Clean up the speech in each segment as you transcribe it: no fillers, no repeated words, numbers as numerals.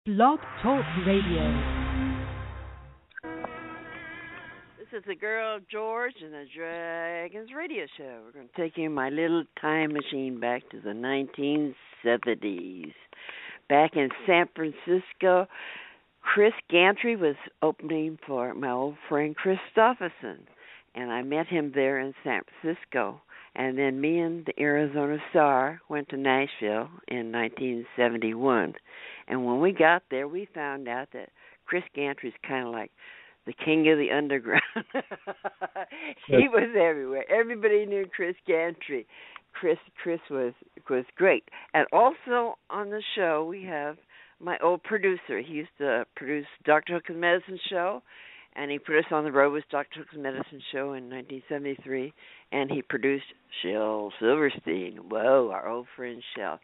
Blog Talk Radio. This is the girl George and the Dragons Radio Show. We're going to take you in my little time machine back to the 1970s. Back in San Francisco, Chris Gantry was opening for my old friend Christopherson, and I met him there in San Francisco. And then me and the Arizona Star went to Nashville in 1971. And when we got there, we found out that Chris Gantry's kind of like the king of the underground. He was everywhere. Everybody knew Chris Gantry. Chris was great. And also on the show, we have my old producer. He used to produce Dr. Hook's Medicine Show, and he put us on the road with Dr. Hook's Medicine Show in 1973, and he produced Shel Silverstein. Whoa, our old friend Shel.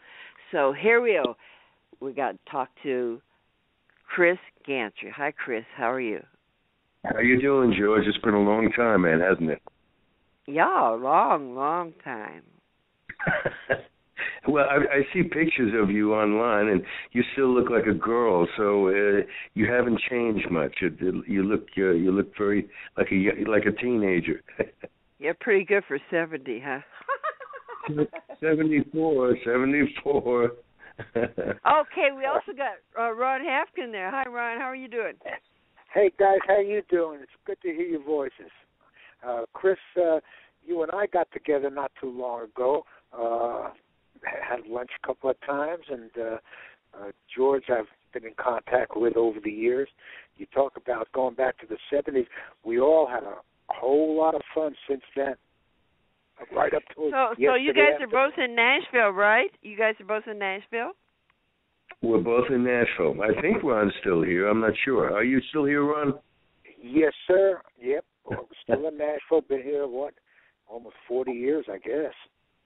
So here we go. We got to talk to Chris Gantry. Hi, Chris. How are you? How you doing, George? It's been a long time, man, hasn't it? Yeah, long time. Well, I see pictures of you online, and you still look like a girl. So you haven't changed much. You look very like a teenager. You're pretty good for 70, huh? 74. Okay, we also got Ron Haffkine there. Hi, Ron. How are you doing? Hey, guys. How you doing? It's good to hear your voices. Chris, you and I got together not too long ago. Had lunch a couple of times, and George I've been in contact with over the years. You talk about going back to the 70s. We all had a whole lot of fun since then. Right up to So you guys are both in Nashville, right? You guys are both in Nashville? We're both in Nashville. I think Ron's still here. I'm not sure. Are you still here, Ron? Yes, sir. Yep. We're still in Nashville. Been here, almost 40 years, I guess.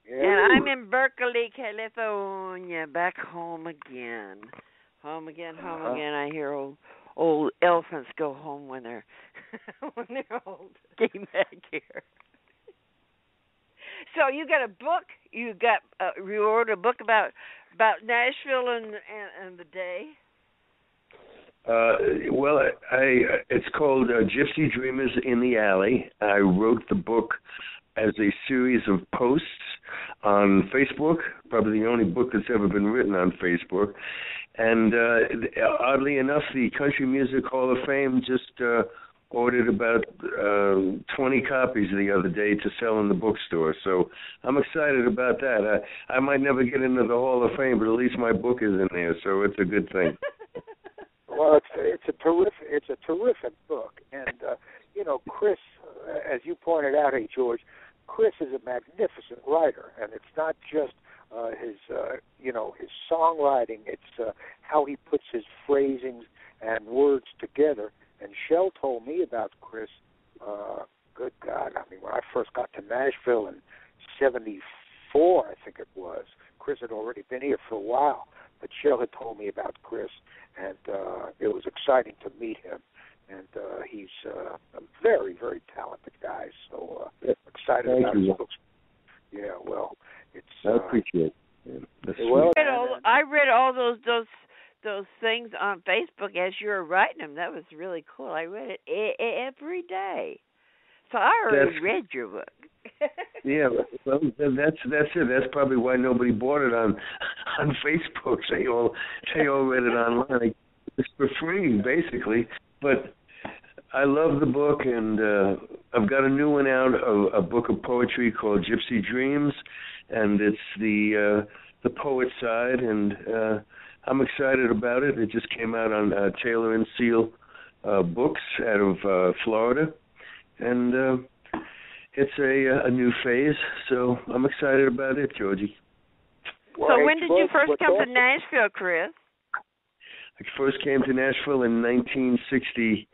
Yeah. And I'm in Berkeley, California, back home again. Home again. I hear old elephants go home when they're old. Came back here. So you got a book. You wrote a book about Nashville and the day. Well, it's called Gypsy Dreamers in the Alley. I wrote the book as a series of posts on Facebook, probably the only book that's ever been written on Facebook. And oddly enough, the Country Music Hall of Fame just ordered about 20 copies the other day to sell in the bookstore. So I'm excited about that. I might never get into the Hall of Fame, but at least my book is in there, so it's a good thing. Well, it's a terrific book, and Chris, as you pointed out, hey George, Chris is a magnificent writer, and it's not just his songwriting. It's how he puts his phrasings and words together. And Shel told me about Chris. Good God! I mean, when I first got to Nashville in '74, I think it was, Chris had already been here for a while. But Shel had told me about Chris, and it was exciting to meet him. And he's a very, very talented guy. So excited about his books. Yeah, well, it's. I appreciate it. I read all those things on Facebook as you were writing them. That was really cool. I read it every day. So I already read your book. Yeah, well, that's it. That's probably why nobody bought it on Facebook. They all read it online. It's for free, basically. But I love the book, and I've got a new one out, a book of poetry called Gypsy Dreams, and it's the poet side, and I'm excited about it. It just came out on Taylor and Seal Books out of Florida, and it's a new phase, so I'm excited about it, Georgie. So when did you first come to Nashville, Chris? I first came to Nashville in 1963,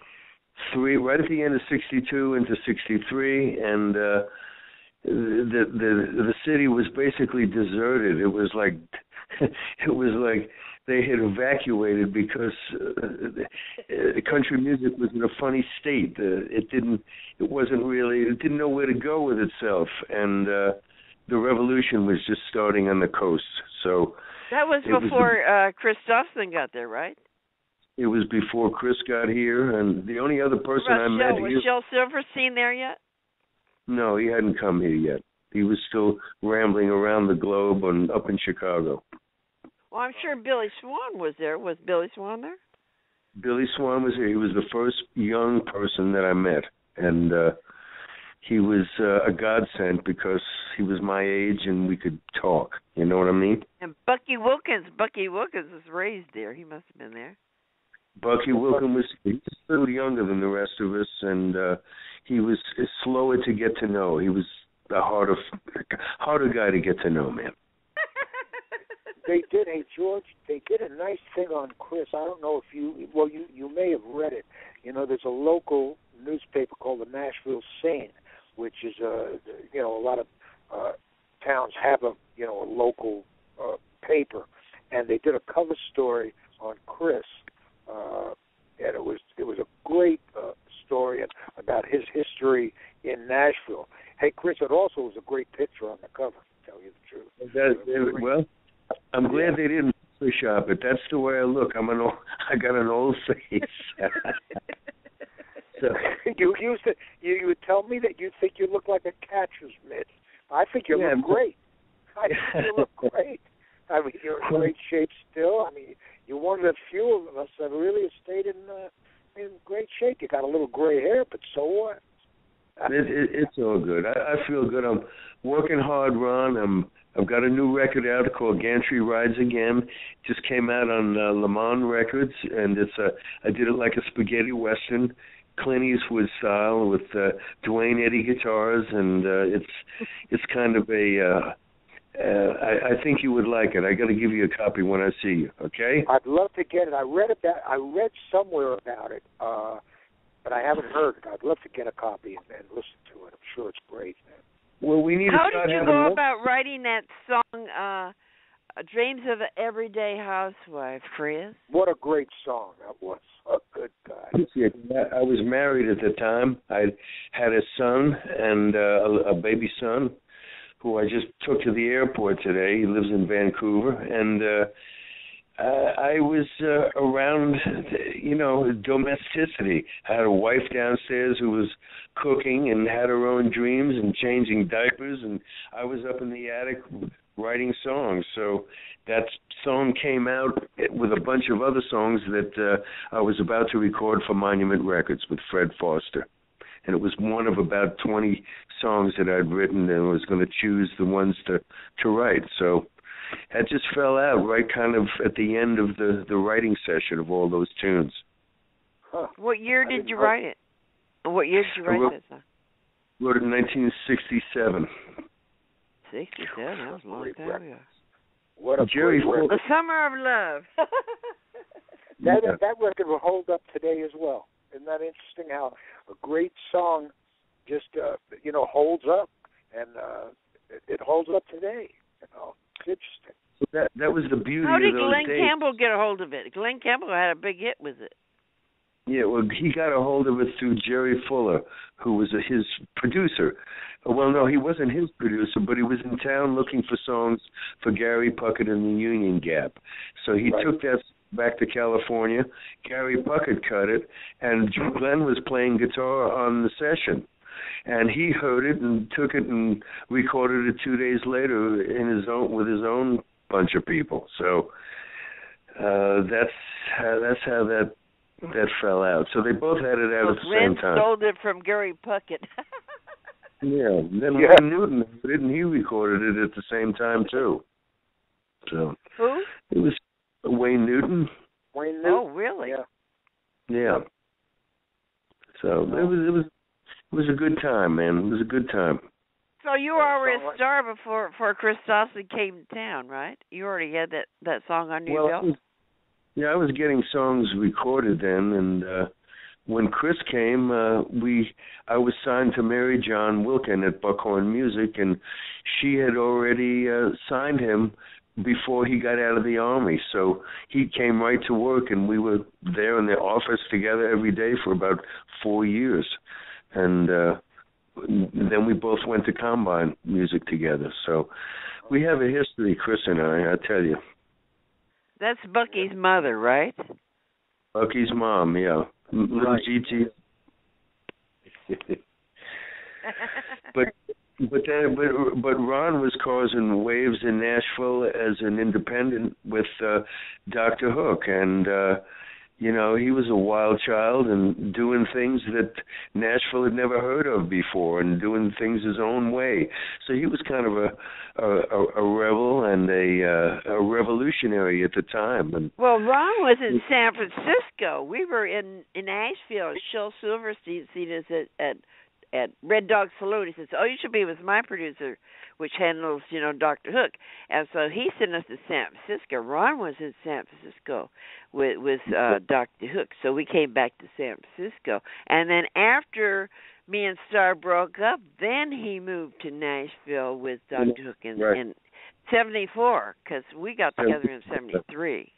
right at the end of '62 into '63, and the city was basically deserted. It was like they had evacuated because country music was in a funny state. It didn't know where to go with itself, and the revolution was just starting on the coast. So that was before Chris Dawson got there, right? It was before Chris got here, and the only other person I met Was here... Shel Silverstein there yet? No, he hadn't come here yet. He was still rambling around the globe and up in Chicago. Well, I'm sure Billy Swan was there. Was Billy Swan there? Billy Swan was here. He was the first young person that I met, and he was a godsend because he was my age and we could talk. You know what I mean? And Bucky Wilkins was raised there. He must have been there. Bucky Wilkins was a little younger than the rest of us, and he was slower to get to know. He was a harder guy to get to know, man. They did, hey George, they did a nice thing on Chris. I don't know if you may have read it. You know, there's a local newspaper called the Nashville Scene, which is a lot of towns have a local paper, and they did a cover story on Chris, and it was a great story about his history in Nashville. Hey, Chris, it also was a great picture on the cover. To tell you the truth. Well, I'm glad they didn't Photoshop it. That's the way I look. I got an old face. So you would tell me that you think you look like a catcher's mitt. I think you look great. I think you look great. I mean, you're in great shape still. I mean, you're one of the few of us that really stayed in great shape. You got a little gray hair, but so what? It's all good. I feel good. I'm working hard, Ron. I've got a new record out called Gantry Rides Again. Just came out on Le Mans Records, and I did it like a spaghetti western, Clint Eastwood style with Dwayne Eddy guitars, and it's kind of a. I think you would like it. I got to give you a copy when I see you. Okay? I'd love to get it. I read somewhere about it, but I haven't heard it. I'd love to get a copy and listen to it. I'm sure it's great, man. Well, we need How to start did you having go about writing that song, Dreams of an Everyday Housewife, Chris? What a great song that was. A good guy. I was married at the time. I had a son and a baby son who I just took to the airport today. He lives in Vancouver. And I was around, domesticity. I had a wife downstairs who was cooking and had her own dreams and changing diapers, and I was up in the attic writing songs. So that song came out with a bunch of other songs that I was about to record for Monument Records with Fred Foster. And it was one of about 20 songs that I'd written, and I was going to choose the ones to write. So that just fell out right kind of at the end of the writing session of all those tunes. Huh. What year did you write it? What year did you write that song? Wrote it in 1967. 67? That was a long time ago. What a Jerry great The Summer of Love. That record will hold up today as well. Isn't that interesting how a great song just, holds up, and it holds up today, It's interesting. That was the beauty How did of those Glenn days. Campbell get a hold of it? Glenn Campbell had a big hit with it. Yeah, well, he got a hold of it through Jerry Fuller, who was his producer. Well, no, he wasn't his producer, but he was in town looking for songs for Gary Puckett and the Union Gap. So he took that back to California. Gary Puckett cut it, and Glenn was playing guitar on the session. And he heard it and took it and recorded it 2 days later with his own bunch of people. So that's how that fell out. So they both had it out at the same time. Glenn stole it from Gary Puckett. Yeah. Then Wayne Newton didn't he recorded it at the same time too. So who? It was Wayne Newton. Wayne Newton. Oh, really? Yeah. So it was a good time, man. It was a good time. So you were already a star before Chris Dawson came to town, right? You already had that song under your belt? I was getting songs recorded then, and when Chris came, I was signed to Mary John Wilkin at Buckhorn Music, and she had already signed him before he got out of the Army. So he came right to work, and we were there in the office together every day for about 4 years. And then we both went to Combine Music together. So we have a history, Chris and I tell you. That's Bucky's mother, right? Bucky's mom, yeah. Little Right. GT. But Ron was causing waves in Nashville as an independent with Dr. Hook, and he was a wild child and doing things that Nashville had never heard of before, and doing things his own way. So he was kind of a rebel and a revolutionary at the time. And well, Ron was in San Francisco. We were in Nashville. Shel Silverstein seen us at Red Dog Saloon. He says, "Oh, you should be with my producer, which handles, Dr. Hook." And so he sent us to San Francisco. Ron was in San Francisco with Dr. Hook. So we came back to San Francisco. And then after me and Star broke up, then he moved to Nashville with Dr. Hook in 74, because we got together in 73.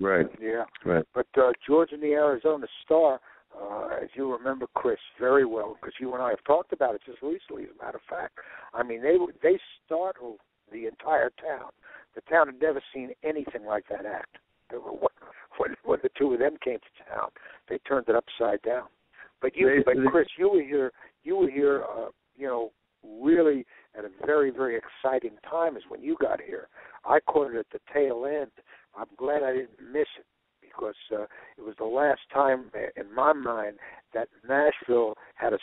Right. Yeah. Right. But George and the Arizona Star, as you remember, Chris, very well, because you and I have talked about it just recently, as a matter of fact. I mean, they startled the entire town. The town had never seen anything like that act. When the two of them came to town, they turned it upside down. But Chris, you were here, really at a very, very exciting time is when you got here. I caught it at the tail end. I'm glad I didn't miss it, because it was the last time, in my mind, that Nashville had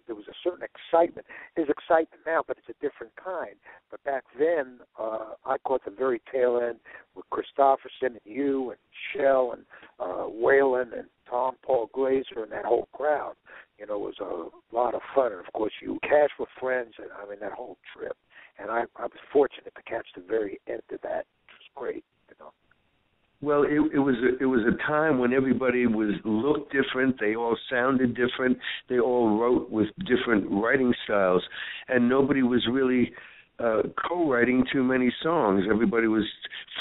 there was a certain excitement. There's excitement now, but it's a different kind. But back then, I caught the very tail end with Christopherson and you and Shell and Waylon and Tom Paul Glazer and that whole crowd. It was a lot of fun. And, of course, you Cash with friends, and that whole trip. And I was fortunate to catch the very end of that, which was great, Well, it was a time when everybody looked different. They all sounded different. They all wrote with different writing styles, and nobody was really co-writing too many songs. Everybody was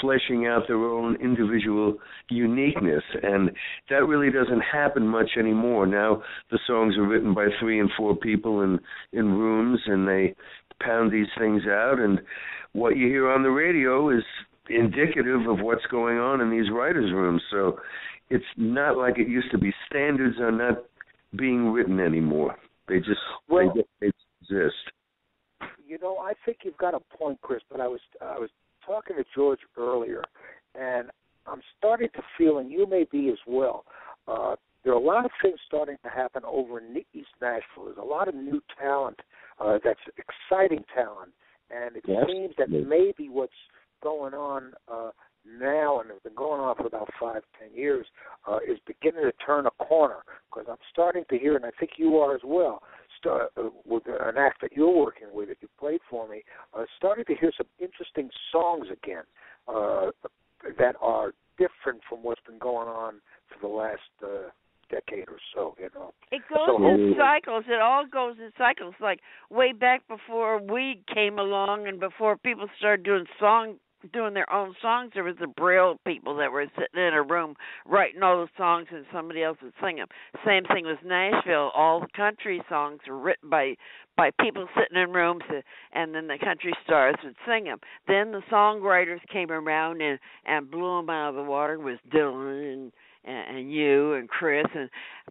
fleshing out their own individual uniqueness, and that really doesn't happen much anymore. Now the songs are written by 3 and 4 people in rooms, and they pound these things out, and what you hear on the radio is indicative of what's going on in these writers' rooms. So it's not like it used to be. Standards are not being written anymore. They just they exist. I think you've got a point, Chris, but I was talking to George earlier, and I'm starting to feel, and you may be as well, there are a lot of things starting to happen over in East Nashville. There's a lot of new talent, that's exciting talent, and it seems that maybe what's going on now, and has been going on for about 5-10 years, is beginning to turn a corner, because I'm starting to hear, and I think you are as well, with an act that you're working with, that you played for me, starting to hear some interesting songs again that are different from what's been going on for the last decade or so. It goes in cycles. It all goes in cycles. Like way back before we came along, and before people started doing their own songs, there was the Braille people that were sitting in a room writing all the songs, and somebody else would sing them. Same thing with Nashville. All the country songs were written by people sitting in rooms, and then the country stars would sing them. Then the songwriters came around and blew them out of the water with Dylan and you and Chris,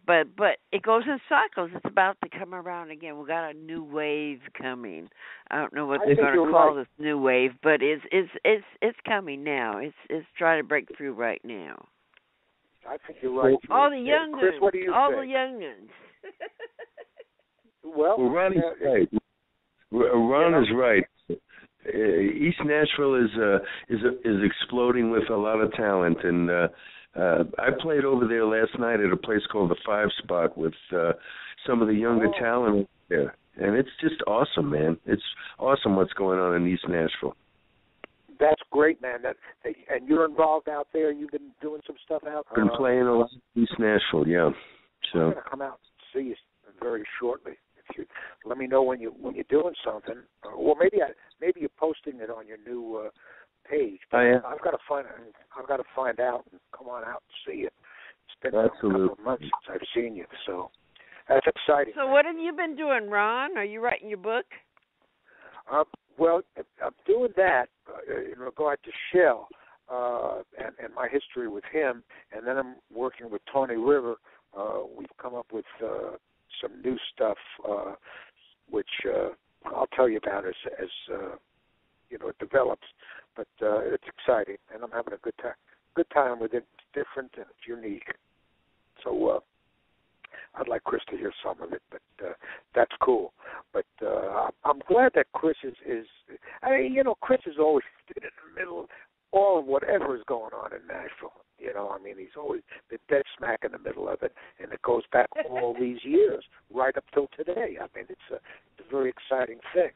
but it goes in cycles. It's about to come around again. We got a new wave coming. I don't know what they're going to call this new wave, but it's coming now. It's trying to break through right now. I think you're right. All the young ones. Chris, what do you the think? young ones. Well, Ronnie's right. Ron is right. East Nashville is exploding with a lot of talent, and I played over there last night at a place called the 5 Spot with some of the younger talent there, and it's just awesome, man. It's awesome what's going on in East Nashville. That's great, man. And you're involved out there. You've been doing some stuff out there. Been playing a lot in East Nashville, yeah. So I'm gonna come out and see you very shortly. If you let me know when you're doing something, or maybe you're posting it on your new page. But I've got to find out and come on out and see you. It's been a couple of months since I've seen you, so that's exciting. So what have you been doing, Ron? Are you writing your book? Well, I'm doing that in regard to Shell. and my history with him, and then I'm working with Tony River. We've come up with some new stuff, which I'll tell you about as it develops. But it's exciting, and I'm having a good time with it. It's different and it's unique. So I'd like Chris to hear some of it, but that's cool. But I'm glad that Chris is Chris has always been in the middle of all of whatever is going on in Nashville. He's always been dead smack in the middle of it, and it goes back all these years, right up till today. It's a very exciting thing.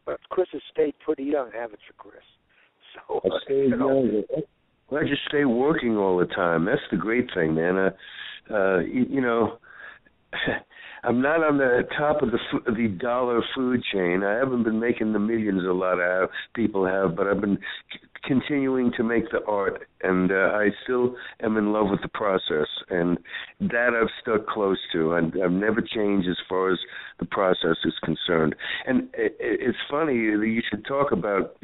But Chris has stayed pretty young, haven't you, Chris? So I stayed young. Well, I just stay working all the time. That's the great thing, man. I'm not on the top of the dollar food chain. I haven't been making the millions a lot of people have, but I've been continuing to make the art, and I still am in love with the process, and that I've stuck close to. I've never changed as far as the process is concerned. And it's funny that you should talk about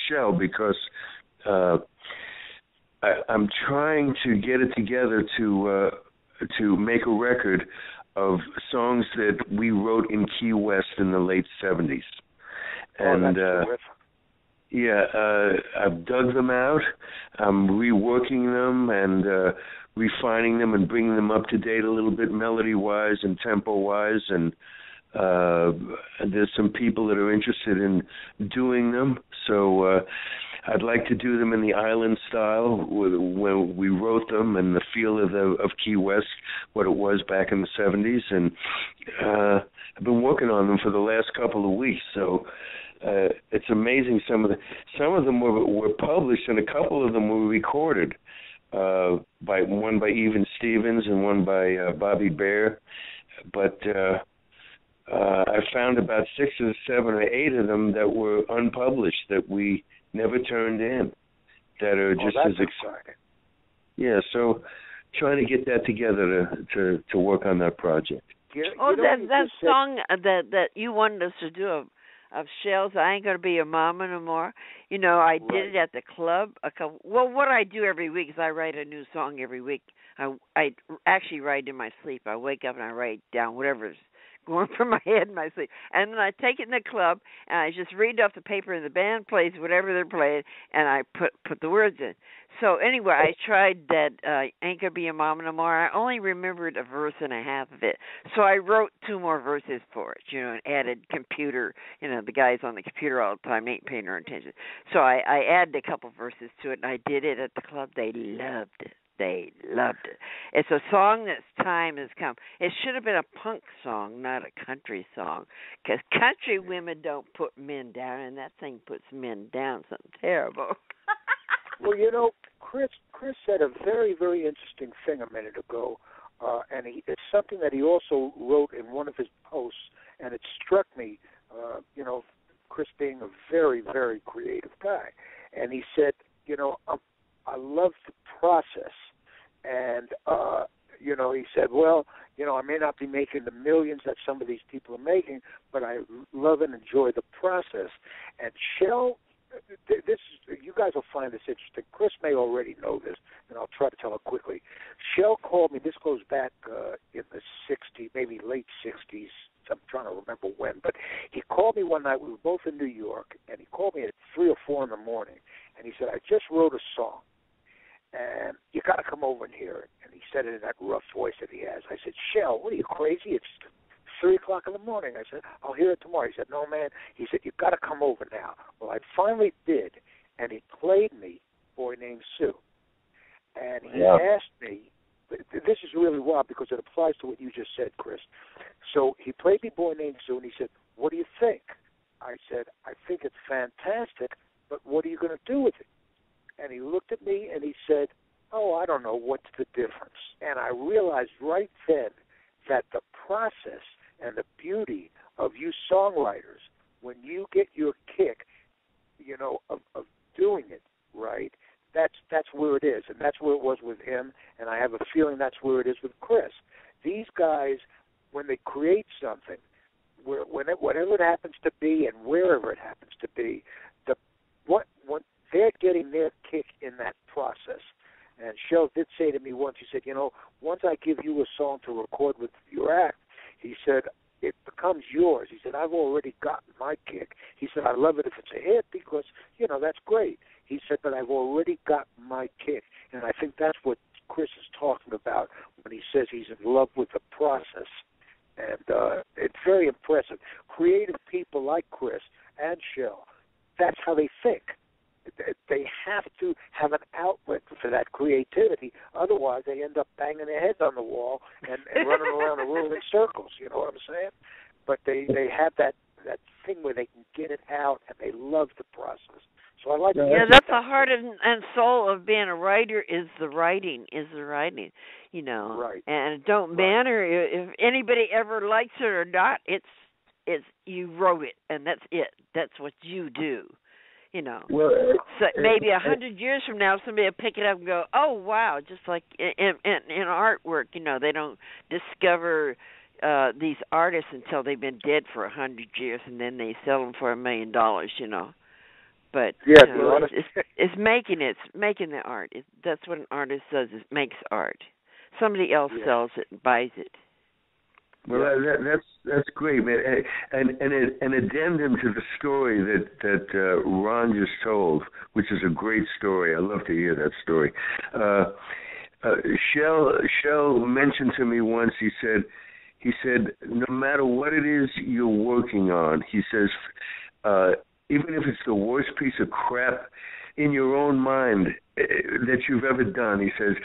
Shell, because I'm trying to get it together to make a record of songs that we wrote in Key West in the late 70s. And that's terrific. I've dug them out. I'm reworking them and refining them and bringing them up to date a little bit melody-wise and tempo-wise. And there's some people that are interested in doing them. So I'd like to do them in the island style, when we wrote them, and the feel of Key West, what it was back in the 70s. And I've been working on them for the last couple of weeks. So it's amazing. Some of them were published, and a couple of them were recorded. One by Even Stevens and one by Bobby Bear. But I found about 6 or 7 or 8 of them that were unpublished, that we never turned in, that are just as exciting. Yeah, so trying to get that together to work on that project. That song that you wanted us to do of Shell's, I Ain't Gonna Be Your Mama No More. I did it at the club. What I do every week is I write a new song every week. I actually write in my sleep. I wake up and I write down whatever's going from my head in my sleep. And then I take it in the club, and I just read off the paper, and the band plays whatever they're playing, and I put the words in. So anyway, I tried that Ain't Gonna Be Your Mama No More. I only remembered a verse and a half of it. So I wrote 2 more verses for it, and added computer. The guys on the computer all the time ain't paying no attention. So I added a couple verses to it, and I did it at the club. They loved it. They loved it. It's a song that's time has come. It should have been a punk song, not a country song, because country women don't put men down, and that thing puts men down, something terrible. Well, Chris said a very, very interesting thing a minute ago, and it's something that he also wrote in one of his posts, and it struck me, Chris being a very, very creative guy. And he said, I love the process. And, he said, I may not be making the millions that some of these people are making, but I love and enjoy the process. And Shell, you guys will find this interesting. Chris may already know this, and I'll try to tell it quickly. Shell called me, this goes back in the 60s, maybe late 60s. I'm trying to remember when, but he called me one night. We were both in New York, and he called me at 3 or 4 in the morning, and he said, I just wrote a song, and you got to come over and hear it. And he said it in that rough voice that he has. I said, Shell, what are you, crazy? It's 3 o'clock in the morning. I said, I'll hear it tomorrow. He said, no, man. He said, you've got to come over now. Well, I finally did, and he played me Boy Named Sue. And he asked me, this is really wild because it applies to what you just said, Chris. So he played me Boy Named Sue, and he said, what do you think? I said, I think it's fantastic, but what are you going to do with it? And he looked at me and he said, I don't know, what's the difference? And I realized right then that the process and the beauty of you songwriters, when you get your kick, of doing it right, that's where it is, and that's where it was with him, and I have a feeling that's where it is with Chris. These guys, when they create something, whatever it happens to be and wherever it happens to be, when they're getting their kick in that Shell did say to me once, he said, once I give you a song to record with your act, he said, it becomes yours. He said, I've already gotten my kick. He said, I love it if it's a hit because, that's great. He said, but I've already gotten my kick. And I think that's what Chris is talking about when he says he's in love with the process. And it's very impressive. Creative people like Chris and Shell, that's how they think. They have to have an outlet for that creativity. Otherwise, they end up banging their heads on the wall and running around the room in circles. You know what I'm saying? But they have that thing where they can get it out, and they love the process. So I like that. Yeah, that's the heart and soul of being a writer is the writing, Right. And it don't matter if anybody ever likes it or not. It's you wrote it, and that's it. That's what you do. Well, so maybe 100 years from now, somebody will pick it up and go, "Oh, wow!" Just like in artwork, they don't discover these artists until they've been dead for 100 years, and then they sell them for $1 million. But it's making the art. That's what an artist does. It makes art. Somebody else sells it and buys it. Well, that's great, man. And an addendum to the story that Ron just told, which is a great story. I love to hear that story. Shell mentioned to me once. He said, no matter what it is you're working on, he says, even if it's the worst piece of crap in your own mind that you've ever done, he says,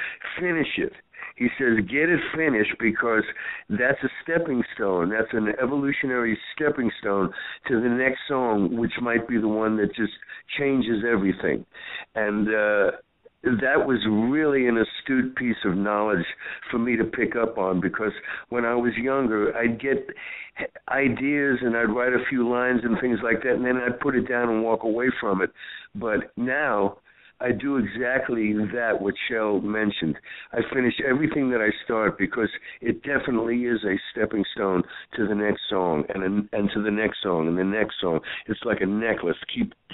finish it. He says, get it finished because that's a stepping stone. That's an evolutionary stepping stone to the next song, which might be the one that just changes everything. And that was really an astute piece of knowledge for me to pick up on, because when I was younger, I'd get ideas and I'd write a few lines and things like that, and then I'd put it down and walk away from it. But now I do exactly that, what Shell mentioned. I finish everything that I start because it definitely is a stepping stone to the next song and to the next song and the next song. It's like a necklace.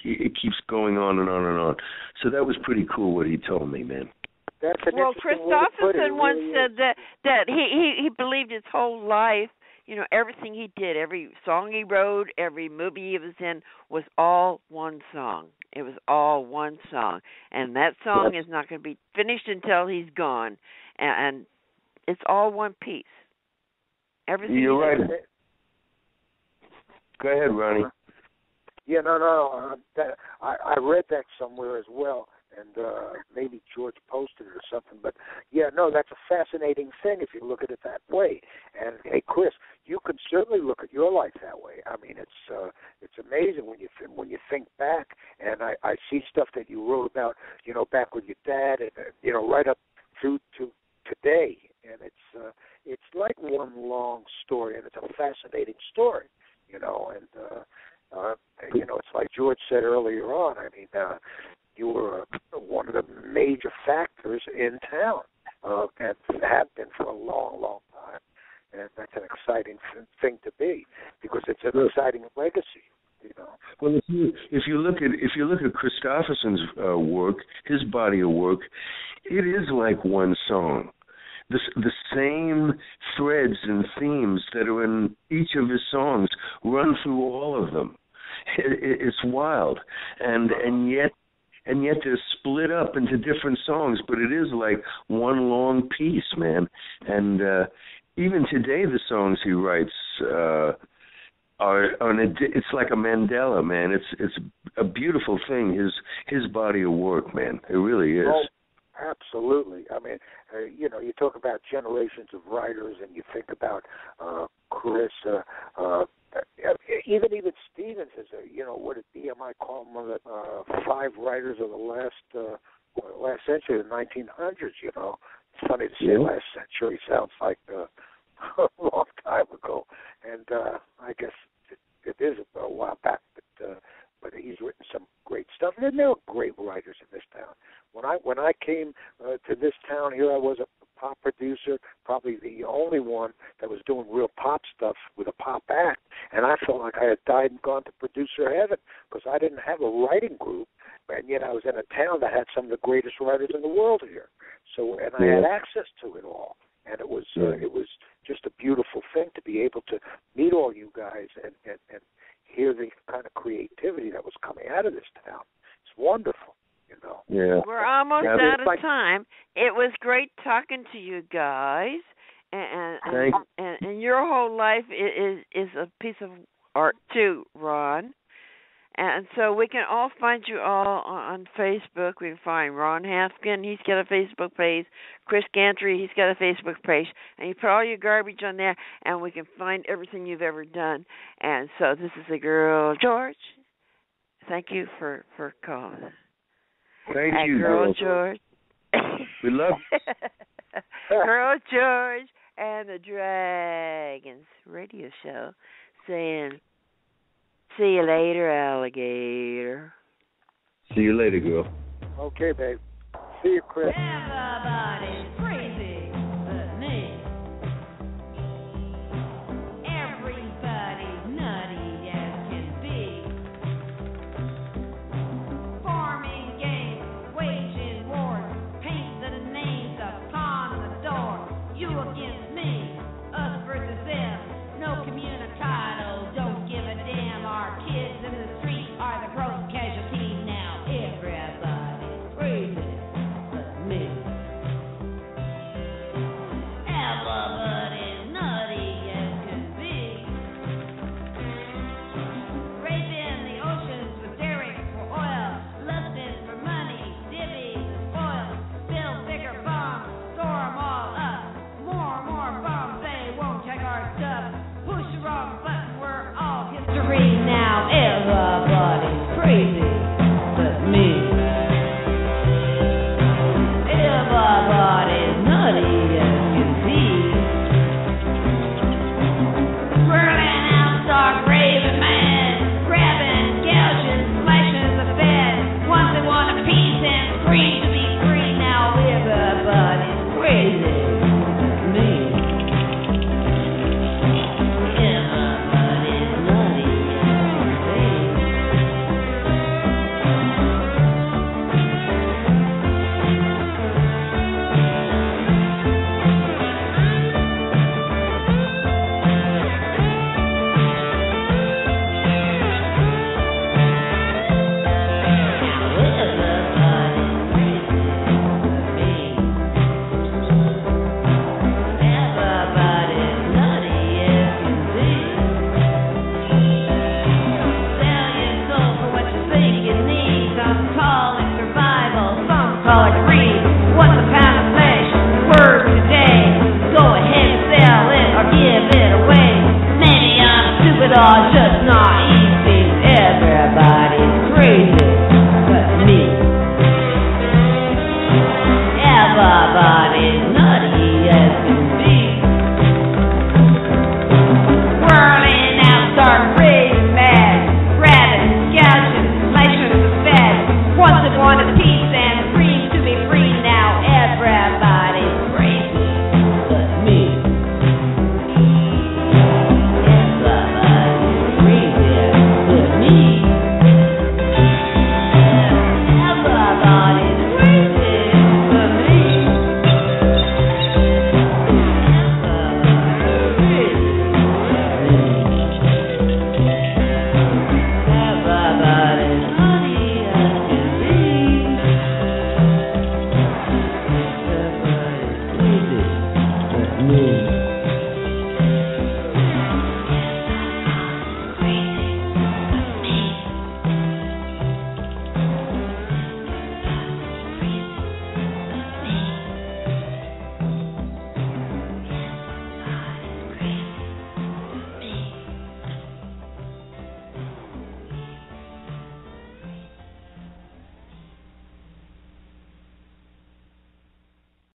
It keeps going on and on and on. So that was pretty cool what he told me, man. Well, Christopherson once said that he believed his whole life, everything he did, every song he wrote, every movie he was in was all one song. It was all one song. And that song is not going to be finished until he's gone. And it's all one piece. Everything. You're right. Go ahead, Ronnie. Yeah, no. I read that somewhere as well. And maybe George posted it or something. But, that's a fascinating thing if you look at it that way. And, hey, Chris, you can certainly look at your life that way. I mean, it's amazing when you think back. And I see stuff that you wrote about, back with your dad and, right up through to today. And it's like one long story, and it's a fascinating story, And, it's like George said earlier on. I mean, you were one of the major factors in town, and have been for a long, long time. And that's an exciting thing to be, because it's an exciting legacy. Well, if you look at Christopherson's work, his body of work, it is like one song. The same threads and themes that are in each of his songs run through all of them. It's wild, and yet they're split up into different songs, but it is like one long piece, man. And even today, the songs he writes it's like a mandala, man. It's a beautiful thing. His body of work, man. It really is. Oh, absolutely. I mean, you talk about generations of writers, and you think about Chris. Even Stevens is what did BMI call him one of the 5 writers of the last century, the 1900s. It's funny to say last century. Sounds like a long time ago, and I guess it is a while back. But he's written some great stuff. And there are great writers in this town. When I came to this town, here I was a pop producer, probably the only one that was doing real pop stuff with a pop act, and I felt like I had died and gone to producer heaven, because I didn't have a writing group, and yet I was in a town that had some of the greatest writers in the world here. So, and I had access to it all, and it was just a beautiful thing to be able to meet all you guys and hear the kind of creativity that was coming out of this town. It's wonderful, you know. Yeah. We're almost out of time. It was great talking to you guys, and your whole life is a piece of art too, Ron. And so we can all find you all on Facebook. We can find Ron Haffkine. He's got a Facebook page. Chris Gantry, he's got a Facebook page. And you put all your garbage on there, and we can find everything you've ever done. And so this is the girl, George. Thank you for calling. Thank you, Girl George. We love you. Girl George and the Dragons radio show saying, see you later, alligator. See you later, girl. Okay, babe. See you, Chris. Everybody's